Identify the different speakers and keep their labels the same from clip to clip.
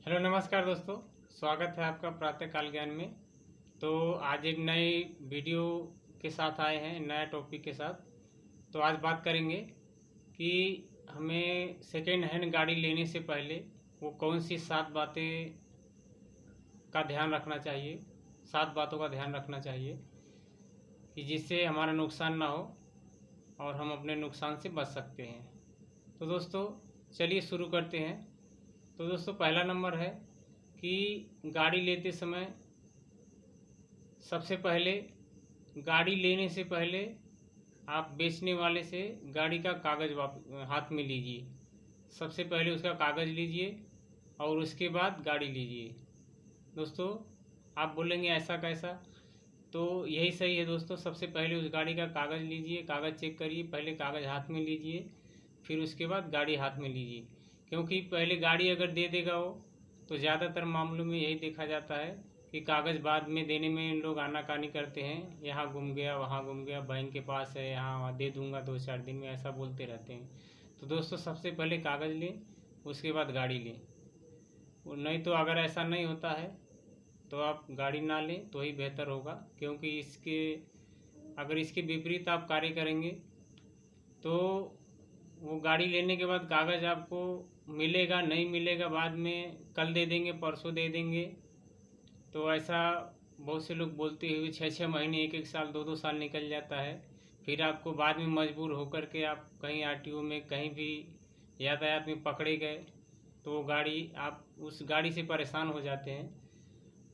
Speaker 1: Hello नमस्कार दोस्तों। स्वागत है आपका प्रातःकाल ज्ञान में। तो आज एक नए वीडियो के साथ आए हैं, नया टॉपिक के साथ। तो आज बात करेंगे कि हमें सेकेंड हैंड गाड़ी लेने से पहले वो कौन सी 7 बातें का ध्यान रखना चाहिए, 7 बातों का ध्यान रखना चाहिए कि जिससे हमारा नुकसान ना हो और हम अपने नुकसान से बच सकते हैं। तो दोस्तों चलिए शुरू करते हैं। तो दोस्तों पहला नंबर है कि गाड़ी लेते समय सबसे पहले गाड़ी लेने से पहले आप बेचने वाले से गाड़ी का कागज़ हाथ में लीजिए। सबसे पहले उसका कागज़ लीजिए और उसके बाद गाड़ी लीजिए। दोस्तों आप बोलेंगे ऐसा कैसा, तो यही सही है दोस्तों। सबसे पहले उस गाड़ी का कागज़ लीजिए, कागज़ चेक करिए, पहले कागज़ हाथ में लीजिए, फिर उसके बाद गाड़ी हाथ में लीजिए। क्योंकि पहले गाड़ी अगर दे देगा वो, तो ज़्यादातर मामलों में यही देखा जाता है कि कागज़ बाद में देने में लोग आनाकानी करते हैं। यहाँ गुम गया, वहाँ गुम गया, बैंक के पास है, यहाँ वहाँ दे दूँगा 2-4 दिन में, ऐसा बोलते रहते हैं। तो दोस्तों सबसे पहले कागज़ लें, उसके बाद गाड़ी लें। नहीं तो अगर ऐसा नहीं होता है तो आप गाड़ी ना लें तो ही बेहतर होगा। क्योंकि अगर इसके विपरीत आप कार्य करेंगे तो वो गाड़ी लेने के बाद कागज़ आपको मिलेगा नहीं मिलेगा, बाद में कल दे देंगे, परसों दे देंगे। तो ऐसा बहुत से लोग बोलते हुए 6-6 महीने, 1-1 साल, 2-2 साल निकल जाता है। फिर आपको बाद में मजबूर होकर के आप कहीं आरटीओ में, कहीं भी यातायात में पकड़े गए तो वो गाड़ी, आप उस गाड़ी से परेशान हो जाते हैं।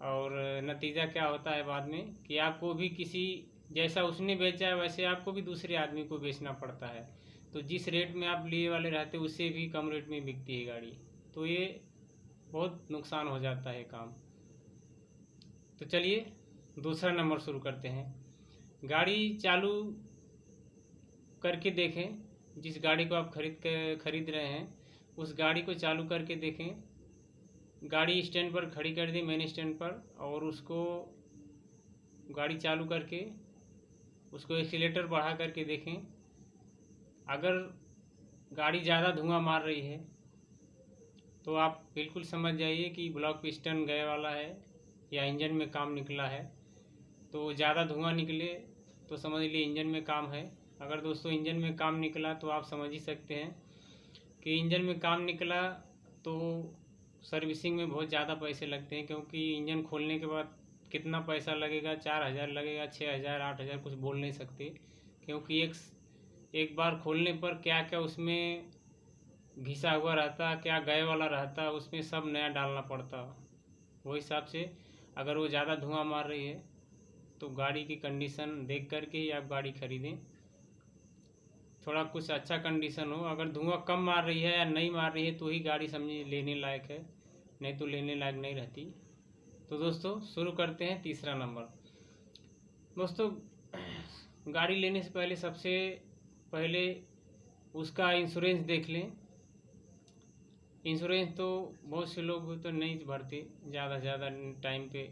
Speaker 1: और नतीजा क्या होता है बाद में कि आपको भी किसी, जैसा उसने बेचा है वैसे आपको भी दूसरे आदमी को बेचना पड़ता है। तो जिस रेट में आप लिए वाले रहते उससे भी कम रेट में बिकती है गाड़ी। तो ये बहुत नुकसान हो जाता है काम। तो चलिए दूसरा नंबर शुरू करते हैं। गाड़ी चालू करके देखें। जिस गाड़ी को आप खरीद रहे हैं उस गाड़ी को चालू करके देखें। गाड़ी स्टैंड पर खड़ी कर दें, मेन स्टैंड पर, और उसको गाड़ी चालू करके उसको एक्सीलेटर बढ़ा करके देखें। अगर गाड़ी ज़्यादा धुआं मार रही है तो आप बिल्कुल समझ जाइए कि ब्लॉक पिस्टन गए वाला है या इंजन में काम निकला है। तो ज़्यादा धुआं निकले तो समझ लीजिए इंजन में काम है। अगर दोस्तों इंजन में काम निकला तो आप समझ ही सकते हैं कि इंजन में काम निकला तो सर्विसिंग में बहुत ज़्यादा पैसे लगते हैं। क्योंकि इंजन खोलने के बाद कितना पैसा लगेगा, 4,000 लगेगा, 6,000, 8,000, कुछ बोल नहीं सकते। क्योंकि एक बार खोलने पर क्या क्या उसमें घिसा हुआ रहता, क्या गए वाला रहता, उसमें सब नया डालना पड़ता। वो हिसाब से अगर वो ज़्यादा धुआं मार रही है तो गाड़ी की कंडीशन देख करके ही आप गाड़ी खरीदें। थोड़ा कुछ अच्छा कंडीशन हो। अगर धुआं कम मार रही है या नहीं मार रही है तो ही गाड़ी समझिए लेने लायक है, नहीं तो लेने लायक नहीं रहती। तो दोस्तों शुरू करते हैं तीसरा नंबर। दोस्तों गाड़ी लेने से पहले सबसे पहले उसका इंश्योरेंस देख लें। इंश्योरेंस तो बहुत से लोग तो नहीं भरते ज़्यादा टाइम पे,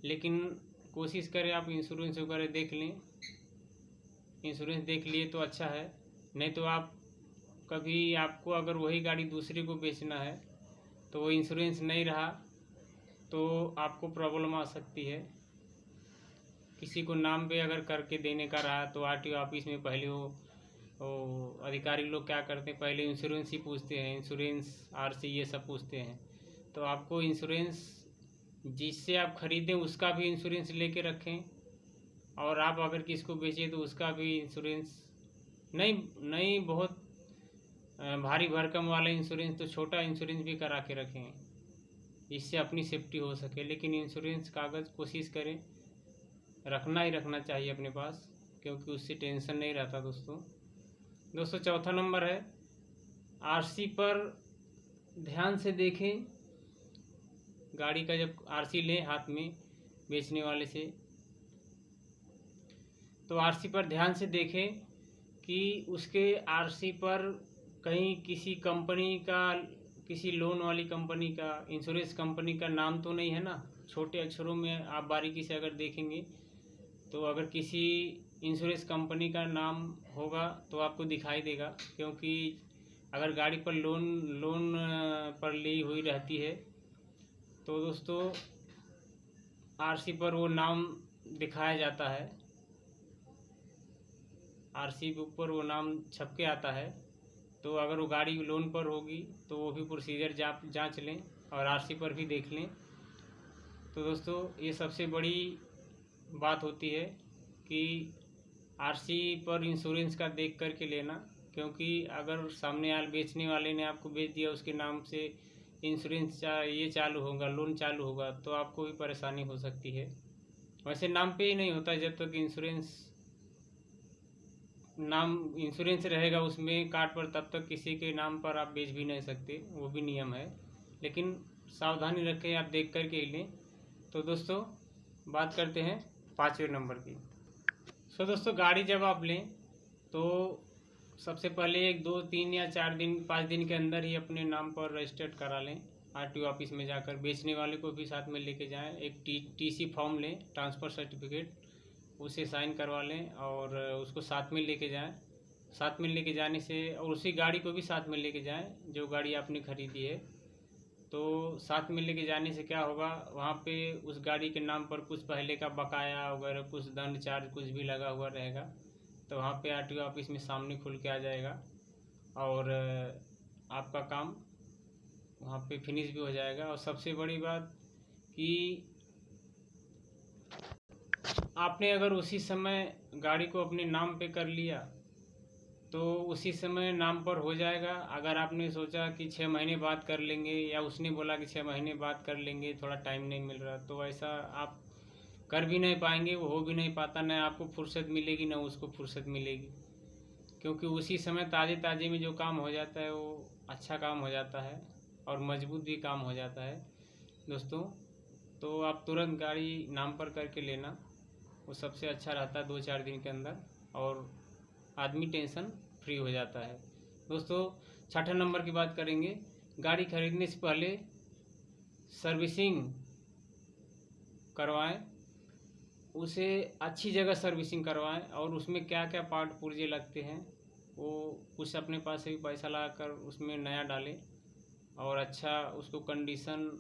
Speaker 1: लेकिन कोशिश करें आप इंश्योरेंस वगैरह देख लें। इंश्योरेंस देख लिए तो अच्छा है। नहीं तो आप कभी, आपको अगर वही गाड़ी दूसरे को बेचना है तो वो इंश्योरेंस नहीं रहा तो आपको प्रॉब्लम आ सकती है। किसी को नाम पे अगर करके देने का रहा तो आरटीओ ऑफिस में पहले वो अधिकारी लोग क्या करते हैं, पहले इंश्योरेंस ही पूछते हैं, इंश्योरेंस, आरसी, ये सब पूछते हैं। तो आपको इंश्योरेंस जिससे आप खरीदें उसका भी इंश्योरेंस लेके रखें। और आप अगर किसको बेचें तो उसका भी इंश्योरेंस, नहीं बहुत भारी भरकम वाला इंश्योरेंस, तो छोटा इंश्योरेंस भी करा के रखें, इससे अपनी सेफ्टी हो सके। लेकिन इंश्योरेंस कागज़ कोशिश करें रखना ही रखना चाहिए अपने पास, क्योंकि उससे टेंशन नहीं रहता दोस्तों चौथा नंबर है, आरसी पर ध्यान से देखें। गाड़ी का जब आरसी लें हाथ में बेचने वाले से, तो आरसी पर ध्यान से देखें कि उसके आरसी पर कहीं किसी कंपनी का, किसी लोन वाली कंपनी का, इंश्योरेंस कंपनी का नाम तो नहीं है ना। छोटे अक्षरों में आप बारीकी से अगर देखेंगे तो अगर किसी इंश्योरेंस कंपनी का नाम होगा तो आपको दिखाई देगा। क्योंकि अगर गाड़ी पर लोन पर ली हुई रहती है तो दोस्तों आरसी पर वो नाम दिखाया जाता है, आरसी के ऊपर वो नाम छप के आता है। तो अगर वो गाड़ी लोन पर होगी तो वो भी प्रोसीजर जांच लें और आरसी पर भी देख लें। तो दोस्तों ये सबसे बड़ी बात होती है कि आरसी पर इंश्योरेंस का देख करके लेना, क्योंकि अगर सामने वाले बेचने वाले ने आपको बेच दिया, उसके नाम से इंश्योरेंस ये चालू होगा, लोन चालू होगा, तो आपको भी परेशानी हो सकती है। वैसे नाम पे ही नहीं होता जब तक नाम इंश्योरेंस रहेगा उसमें कार्ड पर, तब तक किसी के नाम पर आप बेच भी नहीं सकते, वो भी नियम है। लेकिन सावधानी रखें, आप देख कर के ही लें। तो दोस्तों बात करते हैं 5वें नंबर की। दोस्तों गाड़ी जब आप लें तो सबसे पहले 1 2 3 या 4 दिन 5 दिन के अंदर ही अपने नाम पर रजिस्टर्ड करा लें। आरटीओ ऑफिस में जाकर बेचने वाले को भी साथ में लेके जाएं, एक टीसी फॉर्म लें, ट्रांसफ़र सर्टिफिकेट, उसे साइन करवा लें और उसको साथ में लेके जाएं। साथ में लेके जाने से, और उसी गाड़ी को भी साथ में लेके जाएं जो गाड़ी आपने खरीदी है। तो साथ में लेके जाने से क्या होगा, वहाँ पे उस गाड़ी के नाम पर कुछ पहले का बकाया वगैरह, कुछ दंड चार्ज कुछ भी लगा हुआ रहेगा, तो वहाँ पे आरटीओ ऑफिस में सामने खुल के आ जाएगा और आपका काम वहाँ पे फिनिश भी हो जाएगा। और सबसे बड़ी बात कि आपने अगर उसी समय गाड़ी को अपने नाम पे कर लिया तो उसी समय नाम पर हो जाएगा। अगर आपने सोचा कि 6 महीने बाद कर लेंगे, या उसने बोला कि 6 महीने बाद कर लेंगे, थोड़ा टाइम नहीं मिल रहा, तो ऐसा आप कर भी नहीं पाएंगे, वो हो भी नहीं पाता, ना आपको फुर्सत मिलेगी ना उसको फुर्सत मिलेगी। क्योंकि उसी समय ताज़े ताज़े में जो काम हो जाता है वो अच्छा काम हो जाता है और मजबूत भी काम हो जाता है दोस्तों। तो आप तुरंत गाड़ी नाम पर करके लेना, वो सबसे अच्छा रहता है 2-4 दिन के अंदर, और आदमी टेंशन फ्री हो जाता है। दोस्तों 6ठा नंबर की बात करेंगे। गाड़ी खरीदने से पहले सर्विसिंग करवाएं, उसे अच्छी जगह सर्विसिंग करवाएं, और उसमें क्या क्या पार्ट पुर्जे लगते हैं वो कुछ अपने पास से भी पैसा लगाकर उसमें नया डालें और अच्छा उसको कंडीशन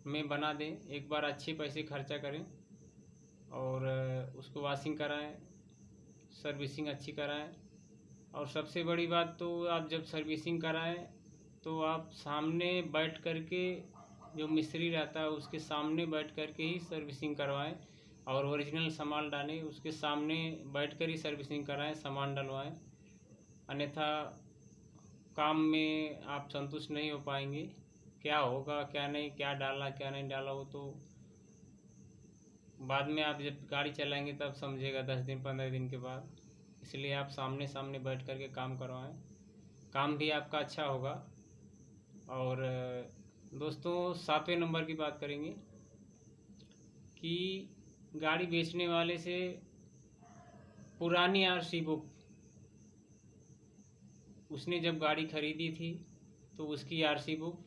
Speaker 1: में बना दें। एक बार अच्छे पैसे खर्चा करें और उसको वॉशिंग कराएं, सर्विसिंग अच्छी कराएं। और सबसे बड़ी बात तो आप जब सर्विसिंग कराएं तो आप सामने बैठ कर के, जो मिस्त्री रहता है उसके सामने बैठ कर के ही सर्विसिंग करवाएं, और ओरिजिनल सामान डालें, उसके सामने बैठ कर ही सर्विसिंग कराएं, सामान डलवाएं। अन्यथा काम में आप संतुष्ट नहीं हो पाएंगे, क्या होगा क्या नहीं, क्या डाला क्या नहीं डाला, वो तो बाद में आप जब गाड़ी चलाएंगे तब समझेगा, 10 दिन 15 दिन के बाद। इसलिए आप सामने सामने बैठ कर के काम करवाएं, काम भी आपका अच्छा होगा। और दोस्तों 7वें नंबर की बात करेंगे कि गाड़ी बेचने वाले से पुरानी आरसी बुक, उसने जब गाड़ी खरीदी थी तो उसकी आरसी बुक,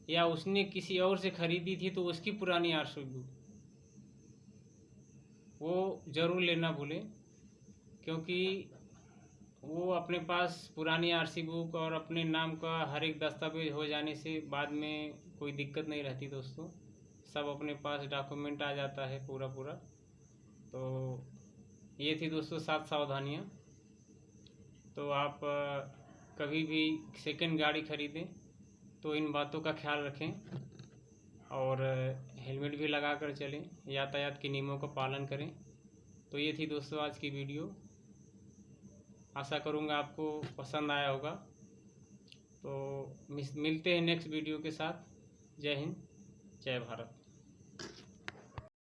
Speaker 1: या उसने किसी और से खरीदी थी तो उसकी पुरानी आरसी बुक, वो ज़रूर लेना भूलें। क्योंकि वो अपने पास पुरानी आरसी बुक और अपने नाम का हर एक दस्तावेज हो जाने से बाद में कोई दिक्कत नहीं रहती दोस्तों, सब अपने पास डॉक्यूमेंट आ जाता है पूरा। तो ये थी दोस्तों 7 सावधानियाँ। तो आप कभी भी सेकंड गाड़ी खरीदें तो इन बातों का ख्याल रखें और हेलमेट भी लगा कर चलें, यातायात के नियमों का पालन करें। तो ये थी दोस्तों आज की वीडियो, आशा करूँगा आपको पसंद आया होगा। तो मिलते हैं नेक्स्ट वीडियो के साथ। जय हिंद, जय भारत।